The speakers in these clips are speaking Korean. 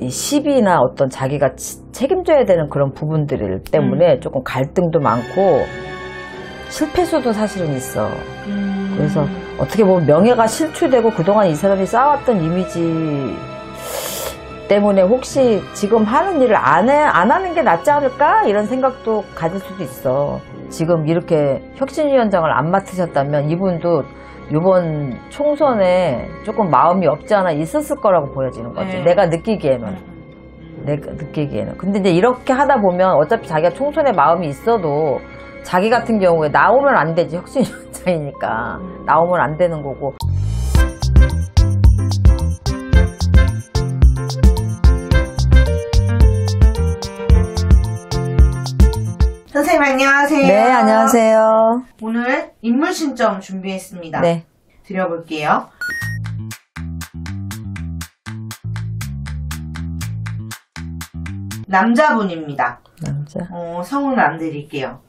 이 시비나 어떤 자기가 책임져야 되는 그런 부분들 때문에 조금 갈등도 많고 실패수도 사실은 있어. 그래서 어떻게 보면 명예가 실추되고 그동안 이 사람이 쌓아왔던 이미지 때문에 혹시 지금 하는 일을 안 하는 게 낫지 않을까? 이런 생각도 가질 수도 있어. 지금 이렇게 혁신위원장을 안 맡으셨다면 이분도 이번 총선에 조금 마음이 없지 않아 있었을 거라고 보여지는 거지. 네. 내가 느끼기에는. 근데 이제 이렇게 하다 보면 어차피 자기가 총선에 마음이 있어도 자기 같은 경우에 나오면 안 되지. 혁신위원장이니까. 나오면 안 되는 거고. 선생님 안녕하세요. 네, 안녕하세요. 오늘 인물 신점 준비했습니다. 네. 드려볼게요. 남자분입니다. 남자. 성은 안 드릴게요.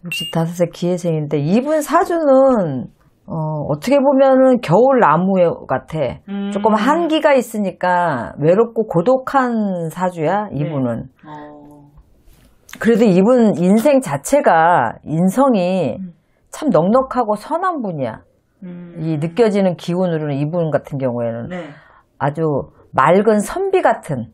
혹시 65세 기회생인데 이분 사주는 어떻게 보면은 겨울 나무 같아. 조금 한기가 있으니까 외롭고 고독한 사주야 이분은. 그래도 이분 인생 자체가 인성이 참 넉넉하고 선한 분이야. 이 느껴지는 기운으로는 이분 같은 경우에는 네. 아주 맑은 선비 같은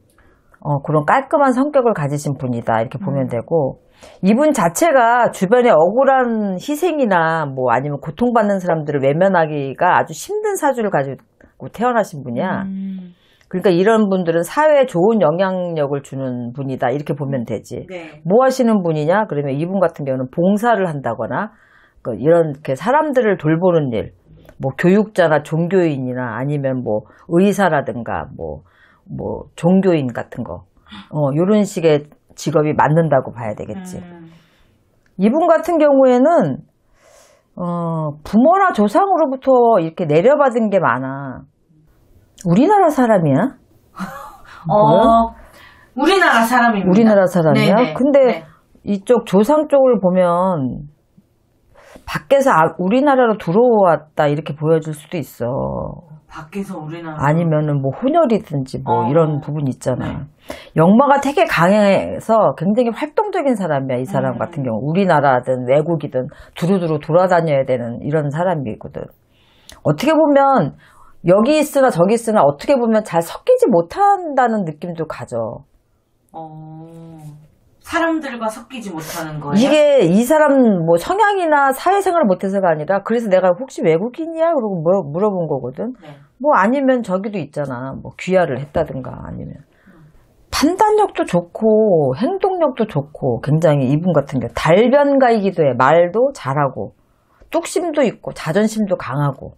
그런 깔끔한 성격을 가지신 분이다 이렇게 보면 되고, 이분 자체가 주변에 억울한 희생이나 뭐 아니면 고통받는 사람들을 외면하기가 아주 힘든 사주를 가지고 태어나신 분이야. 그러니까 이런 분들은 사회에 좋은 영향력을 주는 분이다 이렇게 보면 되지. 네. 뭐 하시는 분이냐 그러면 이분 같은 경우는 봉사를 한다거나 이렇게 사람들을 돌보는 일, 뭐 교육자나 종교인이나 아니면 뭐 의사라든가 뭐 종교인 같은 거, 요런 식의 직업이 맞는다고 봐야 되겠지. 이분 같은 경우에는 부모나 조상으로부터 이렇게 내려받은 게 많아. 우리나라 사람이야? 우리나라 사람입니다. 우리나라 사람이야? 네네. 근데 네. 이쪽 조상 쪽을 보면 밖에서 우리나라로 들어왔다 이렇게 보여줄 수도 있어. 밖에서 우리나라. 아니면은 뭐 혼혈이든지 뭐 이런 부분 있잖아. 네. 역마가 되게 강해서 굉장히 활동적인 사람이야, 이 사람 같은 경우. 우리나라든 외국이든 두루두루 돌아다녀야 되는 이런 사람이거든. 어떻게 보면 여기 있으나 저기 있으나 어떻게 보면 잘 섞이지 못한다는 느낌도 가져. 사람들과 섞이지 못하는 거예요? 이게 이 사람 뭐 성향이나 사회생활을 못해서가 아니라 그래서 내가 혹시 외국인이야? 그러고 물어본 거거든. 네. 뭐 아니면 저기도 있잖아. 뭐 귀화를 했다든가 아니면. 판단력도 좋고 행동력도 좋고 굉장히 이분 같은 경우 달변가이기도 해. 말도 잘하고 뚝심도 있고 자존심도 강하고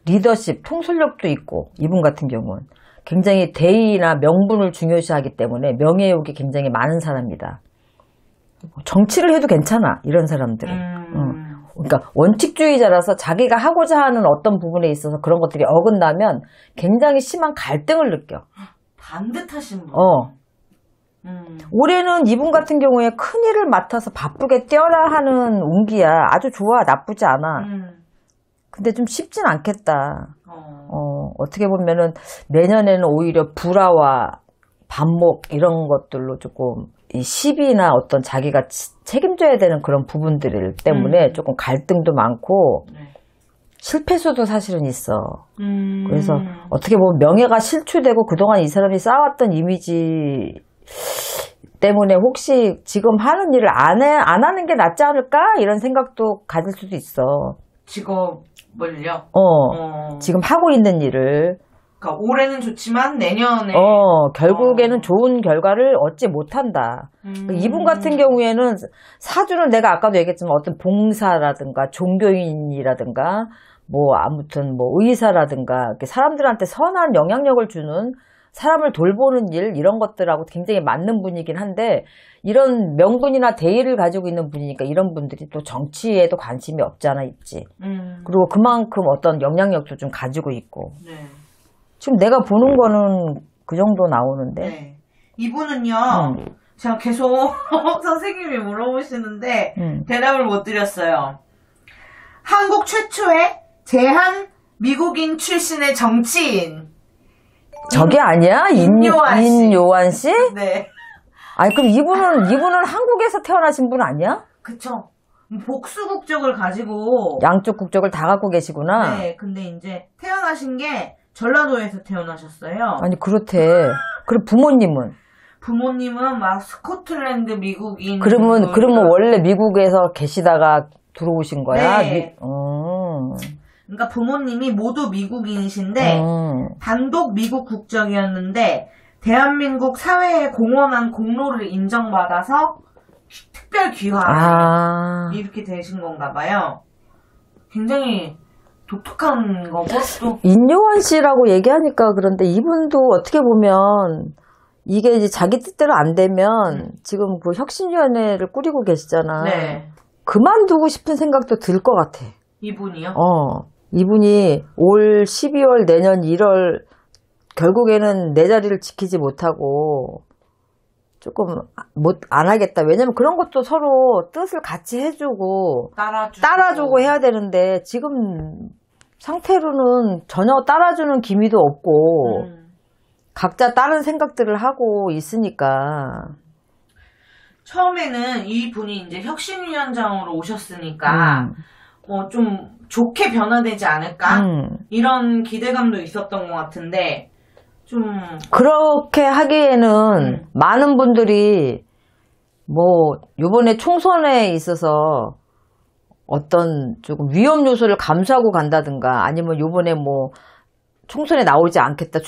리더십, 통솔력도 있고 이분 같은 경우는 굉장히 대의나 명분을 중요시하기 때문에 명예욕이 굉장히 많은 사람이다. 정치를 해도 괜찮아, 이런 사람들은. 그러니까 원칙주의자라서 자기가 하고자 하는 어떤 부분에 있어서 그런 것들이 어긋나면 굉장히 심한 갈등을 느껴. 반듯하신 분. 올해는 이분 같은 경우에 큰 일을 맡아서 바쁘게 뛰어라 하는 운기야. 아주 좋아, 나쁘지 않아. 근데 좀 쉽진 않겠다. 어떻게 보면은 내년에는 오히려 불화와 반목 이런 것들로 조금 이 시비나 어떤 자기가 책임져야 되는 그런 부분들 때문에 조금 갈등도 많고 실패수도 사실은 있어. 그래서 어떻게 보면 명예가 실추되고 그동안 이 사람이 쌓아왔던 이미지 때문에 혹시 지금 하는 일을 안 하는 게 낫지 않을까? 이런 생각도 가질 수도 있어. 직업을요? 지금 하고 있는 일을. 그러니까 올해는 좋지만 내년에 결국에는 좋은 결과를 얻지 못한다. 이분 같은 경우에는 사주는 내가 아까도 얘기했지만 어떤 봉사라든가 종교인이라든가 뭐 아무튼 뭐 의사라든가 사람들한테 선한 영향력을 주는 사람을 돌보는 일 이런 것들하고 굉장히 맞는 분이긴 한데 이런 명분이나 대의를 가지고 있는 분이니까 이런 분들이 또 정치에도 관심이 없지 않아 있지. 그리고 그만큼 어떤 영향력도 좀 가지고 있고. 네. 지금 내가 보는 거는 그 정도 나오는데. 네. 이분은요, 제가 계속 선생님이 물어보시는데 대답을 못 드렸어요. 한국 최초의 제한 미국인 출신의 정치인. 저게 아니야? 인요한 씨? 네. 아니, 그럼 이분은 한국에서 태어나신 분 아니야? 그쵸. 복수 국적을 가지고. 양쪽 국적을 다 갖고 계시구나. 네, 근데 이제 태어나신 게 전라도에서 태어나셨어요. 아니, 그렇대. 그럼 부모님은 막 스코틀랜드 미국인. 그러면 원래 미국에서 계시다가 들어오신 거야? 네. 그러니까 부모님이 모두 미국인이신데 단독 미국 국적이었는데 대한민국 사회에 공헌한 공로를 인정받아서 특별 귀화 이렇게 되신 건가 봐요. 굉장히 독특한 거고 또 인요한 씨라고 얘기하니까 그런데 이분도 어떻게 보면 이게 이제 자기 뜻대로 안 되면 지금 그 혁신위원회를 꾸리고 계시잖아. 네. 그만두고 싶은 생각도 들 것 같아. 이분이요? 이분이 올 12월 내년 1월 결국에는 내 자리를 지키지 못하고 조금 안 하겠다. 왜냐면 그런 것도 서로 뜻을 같이 해주고 따라주고 해야 되는데 지금 상태로는 전혀 따라주는 기미도 없고 각자 다른 생각들을 하고 있으니까. 처음에는 이 분이 이제 혁신위원장으로 오셨으니까 좀 좋게 변화되지 않을까 이런 기대감도 있었던 것 같은데 좀 그렇게 하기에는 많은 분들이 뭐 요번에 총선에 있어서 어떤 조금 위험 요소를 감수하고 간다든가 아니면 요번에 뭐 총선에 나오지 않겠다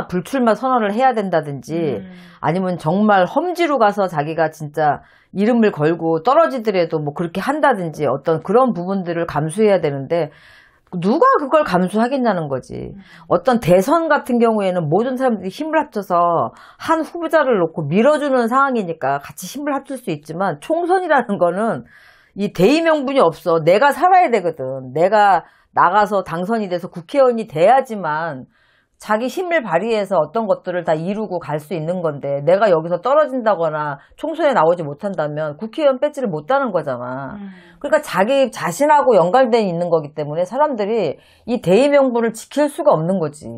불출마 선언을 해야 된다든지 아니면 정말 험지로 가서 자기가 진짜 이름을 걸고 떨어지더라도 뭐 그렇게 한다든지 어떤 그런 부분들을 감수해야 되는데 누가 그걸 감수하겠냐는 거지. 어떤 대선 같은 경우에는 모든 사람들이 힘을 합쳐서 한 후보자를 놓고 밀어주는 상황이니까 같이 힘을 합칠 수 있지만 총선이라는 거는 이 대의 명분이 없어. 내가 살아야 되거든. 내가 나가서 당선이 돼서 국회의원이 돼야지만 자기 힘을 발휘해서 어떤 것들을 다 이루고 갈 수 있는 건데 내가 여기서 떨어진다거나 총선에 나오지 못한다면 국회의원 배지를 못 따는 거잖아. 그러니까 자기 자신하고 연관돼 있는 거기 때문에 사람들이 이 대의 명분을 지킬 수가 없는 거지.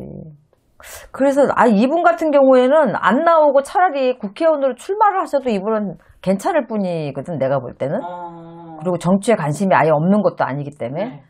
그래서 이분 같은 경우에는 안 나오고 차라리 국회의원으로 출마를 하셔도 이분은 괜찮을 뿐이거든 내가 볼 때는. 그리고 정치에 관심이 아예 없는 것도 아니기 때문에. 네.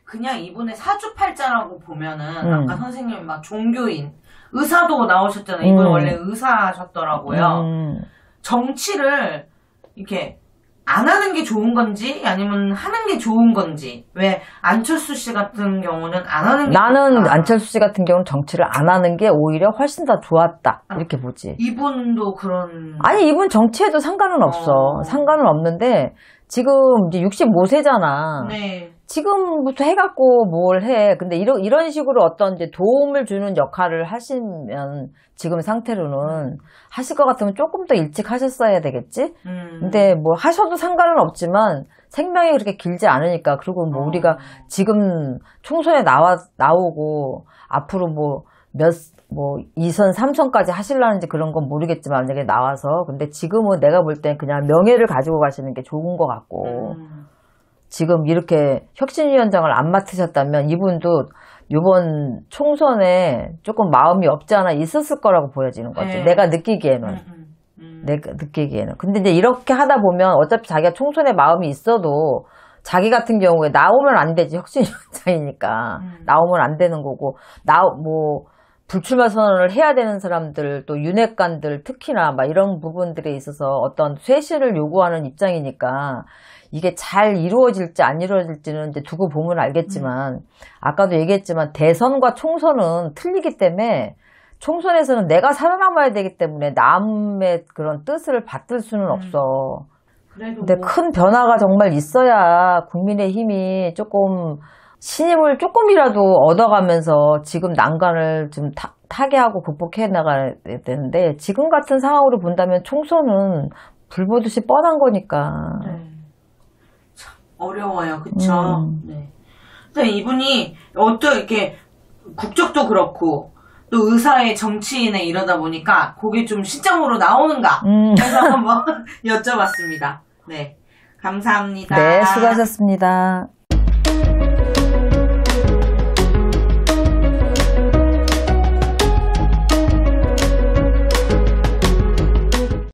그냥 이분의 사주팔자라고 보면은 아까 선생님이 막 종교인, 의사도 나오셨잖아요. 이분 원래 의사셨더라고요. 정치를 이렇게 안 하는 게 좋은 건지 아니면 하는 게 좋은 건지. 왜 안철수 씨 같은 경우는 안 하는 게 나는 좋다. 안철수 씨 같은 경우는 정치를 안 하는 게 오히려 훨씬 더 좋았다. 이렇게 보지. 이분도 그런. 아니 이분 정치에도 상관은 없어. 상관은 없는데 지금 이제 65세잖아. 네. 지금부터 해갖고 뭘 해. 근데 이런 식으로 어떤 이제 도움을 주는 역할을 하시면 지금 상태로는 하실 것 같으면 조금 더 일찍 하셨어야 되겠지? 근데 뭐 하셔도 상관은 없지만 생명이 그렇게 길지 않으니까. 그리고 뭐 우리가 지금 총선에 나오고 앞으로 뭐 2선, 3선까지 하실라는지 그런 건 모르겠지만 만약에 나와서. 근데 지금은 내가 볼 땐 그냥 명예를 가지고 가시는 게 좋은 것 같고. 지금 이렇게 혁신위원장을 안 맡으셨다면 이분도 이번 총선에 조금 마음이 없지 않아 있었을 거라고 보여지는 거지. 네. 내가 느끼기에는. 근데 이제 이렇게 하다 보면 어차피 자기가 총선에 마음이 있어도 자기 같은 경우에 나오면 안 되지. 혁신위원장이니까. 나오면 안 되는 거고. 불출마 선언을 해야 되는 사람들, 또 윤핵관들 특히나 막 이런 부분들에 있어서 어떤 쇄신을 요구하는 입장이니까 이게 잘 이루어질지 안 이루어질지는 이제 두고 보면 알겠지만 아까도 얘기했지만 대선과 총선은 틀리기 때문에 총선에서는 내가 살아남아야 되기 때문에 남의 그런 뜻을 받들 수는 없어. 근데 큰 변화가 정말 있어야 국민의힘이 조금 신임을 조금이라도 얻어가면서 지금 난관을 좀 타개하고 극복해 나가야 되는데 지금 같은 상황으로 본다면 총선은 불 보듯이 뻔한 거니까. 네. 참 어려워요. 그쵸? 네. 근데 이분이 이렇게 국적도 그렇고 또 의사의 정치인에 이러다 보니까 그게 좀 시점으로 나오는가 해서 한번 여쭤봤습니다. 네, 감사합니다. 네, 수고하셨습니다.